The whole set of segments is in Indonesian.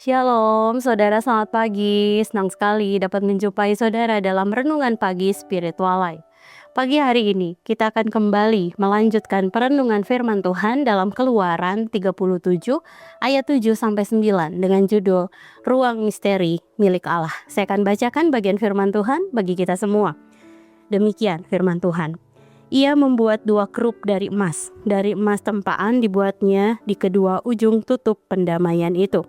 Shalom, saudara selamat pagi. Senang sekali dapat menjumpai saudara dalam Renungan Pagi Spiritual Life. Pagi hari ini kita akan kembali melanjutkan perenungan firman Tuhan dalam Keluaran 37 ayat 7-9 dengan judul Ruang Misteri Milik Allah. Saya akan bacakan bagian firman Tuhan bagi kita semua. Demikian firman Tuhan. Ia membuat 2 kerup dari emas. Dari emas tempaan dibuatnya di kedua ujung tutup pendamaian itu.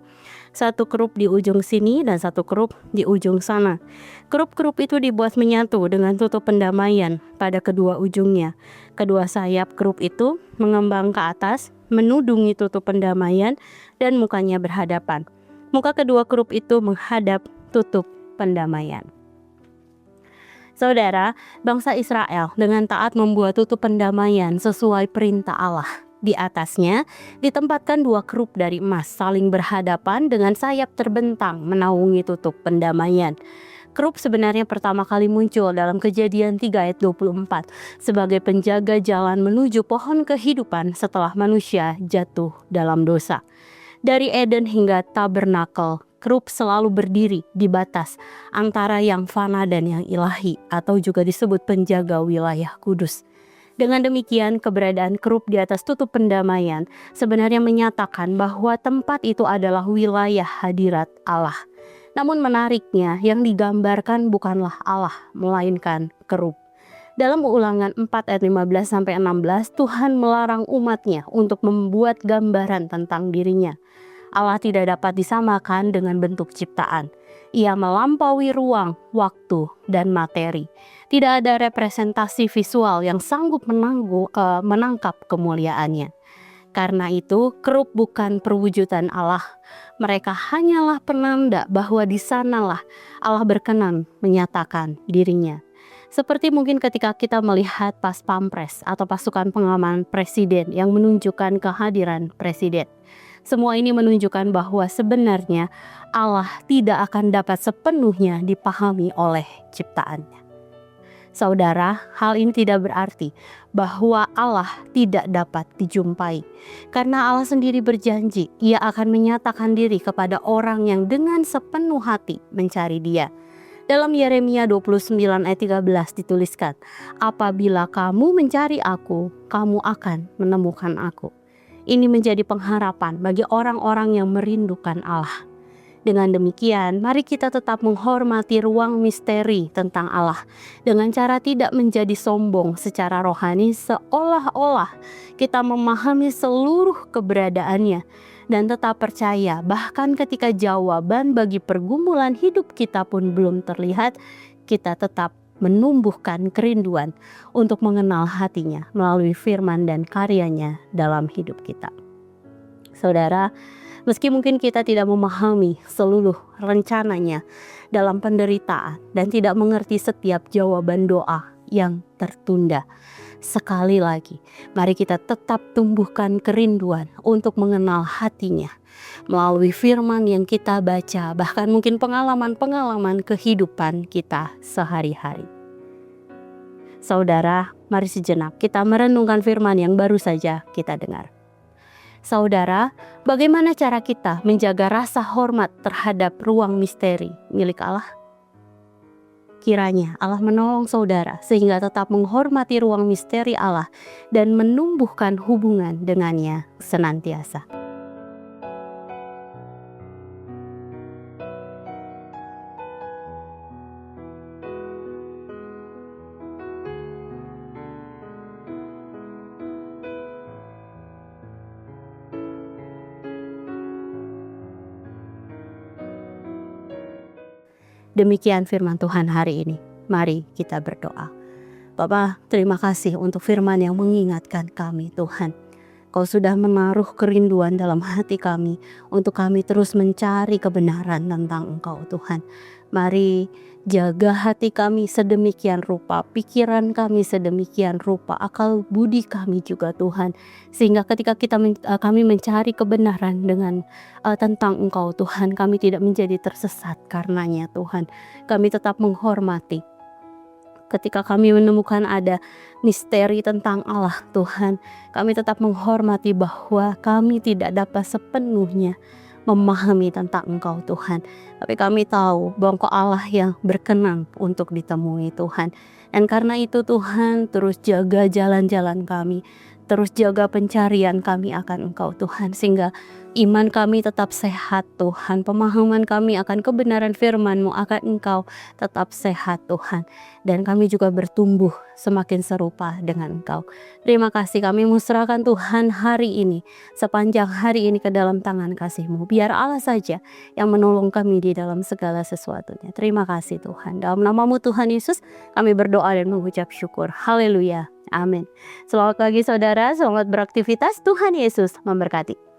1 kerup di ujung sini dan 1 kerup di ujung sana. Kerup-kerup itu dibuat menyatu dengan tutup pendamaian pada kedua ujungnya. Kedua sayap kerup itu mengembang ke atas, menudungi tutup pendamaian dan mukanya berhadapan. Muka kedua kerup itu menghadap tutup pendamaian. Saudara, bangsa Israel dengan taat membuat tutup pendamaian sesuai perintah Allah. Di atasnya ditempatkan 2 kerup dari emas saling berhadapan dengan sayap terbentang menaungi tutup pendamaian. Kerup sebenarnya pertama kali muncul dalam Kejadian 3 ayat 24 sebagai penjaga jalan menuju pohon kehidupan setelah manusia jatuh dalam dosa. Dari Eden hingga Tabernakel, kerup selalu berdiri di batas antara yang fana dan yang ilahi, atau juga disebut penjaga wilayah kudus. Dengan demikian, keberadaan kerup di atas tutup pendamaian sebenarnya menyatakan bahwa tempat itu adalah wilayah hadirat Allah. Namun menariknya, yang digambarkan bukanlah Allah, melainkan kerup. Dalam Ulangan 4 ayat 15-16, Tuhan melarang umatnya untuk membuat gambaran tentang dirinya. Allah tidak dapat disamakan dengan bentuk ciptaan. Ia melampaui ruang, waktu, dan materi. Tidak ada representasi visual yang sanggup menangkap kemuliaannya. Karena itu, kerup bukan perwujudan Allah. Mereka hanyalah penanda bahwa di sanalah Allah berkenan menyatakan dirinya. Seperti mungkin ketika kita melihat pas pampres atau pasukan pengaman presiden yang menunjukkan kehadiran presiden. Semua ini menunjukkan bahwa sebenarnya Allah tidak akan dapat sepenuhnya dipahami oleh ciptaannya. Saudara, hal ini tidak berarti bahwa Allah tidak dapat dijumpai. Karena Allah sendiri berjanji, Ia akan menyatakan diri kepada orang yang dengan sepenuh hati mencari Dia. Dalam Yeremia 29 ayat 13 dituliskan, apabila kamu mencari aku, kamu akan menemukan aku. Ini menjadi pengharapan bagi orang-orang yang merindukan Allah. Dengan demikian, mari kita tetap menghormati ruang misteri tentang Allah dengan cara tidak menjadi sombong secara rohani, seolah-olah kita memahami seluruh keberadaannya dan tetap percaya bahkan ketika jawaban bagi pergumulan hidup kita pun belum terlihat, kita tetap menumbuhkan kerinduan untuk mengenal hatinya melalui firman dan karyanya dalam hidup kita. Saudara, meski mungkin kita tidak memahami seluruh rencananya dalam penderitaan dan tidak mengerti setiap jawaban doa yang tertunda, sekali lagi, mari kita tetap tumbuhkan kerinduan untuk mengenal hatinya melalui firman yang kita baca, bahkan mungkin pengalaman-pengalaman kehidupan kita sehari-hari. Saudara, mari sejenak kita merenungkan firman yang baru saja kita dengar. Saudara, bagaimana cara kita menjaga rasa hormat terhadap ruang misteri milik Allah? Kiranya Allah menolong saudara sehingga tetap menghormati ruang misteri Allah dan menumbuhkan hubungan dengannya senantiasa. Demikian firman Tuhan hari ini. Mari kita berdoa. Bapa, terima kasih untuk firman yang mengingatkan kami, Tuhan. Kau sudah menaruh kerinduan dalam hati kami untuk kami terus mencari kebenaran tentang Engkau, Tuhan. Mari jaga hati kami sedemikian rupa, pikiran kami sedemikian rupa, akal budi kami juga, Tuhan. Sehingga ketika kami mencari kebenaran dengan tentang Engkau, Tuhan, kami tidak menjadi tersesat karenanya, Tuhan. Kami tetap menghormati. Ketika kami menemukan ada misteri tentang Allah, Tuhan, kami tetap menghormati bahwa kami tidak dapat sepenuhnya memahami tentang Engkau Tuhan. Tapi kami tahu bahwa Engkau Allah yang berkenan untuk ditemui Tuhan. Dan karena itu Tuhan, terus jaga jalan-jalan kami, terus jaga pencarian kami akan Engkau Tuhan, sehingga iman kami tetap sehat Tuhan, pemahaman kami akan kebenaran firman-Mu akan Engkau tetap sehat Tuhan. Dan kami juga bertumbuh semakin serupa dengan Engkau. Terima kasih, kami musrahkan Tuhan hari ini, sepanjang hari ini ke dalam tangan kasih-Mu. Biar Allah saja yang menolong kami di dalam segala sesuatunya. Terima kasih Tuhan. Dalam nama-Mu Tuhan Yesus kami berdoa dan mengucap syukur. Haleluya. Amin. Selamat pagi saudara, selamat beraktivitas. Tuhan Yesus memberkati.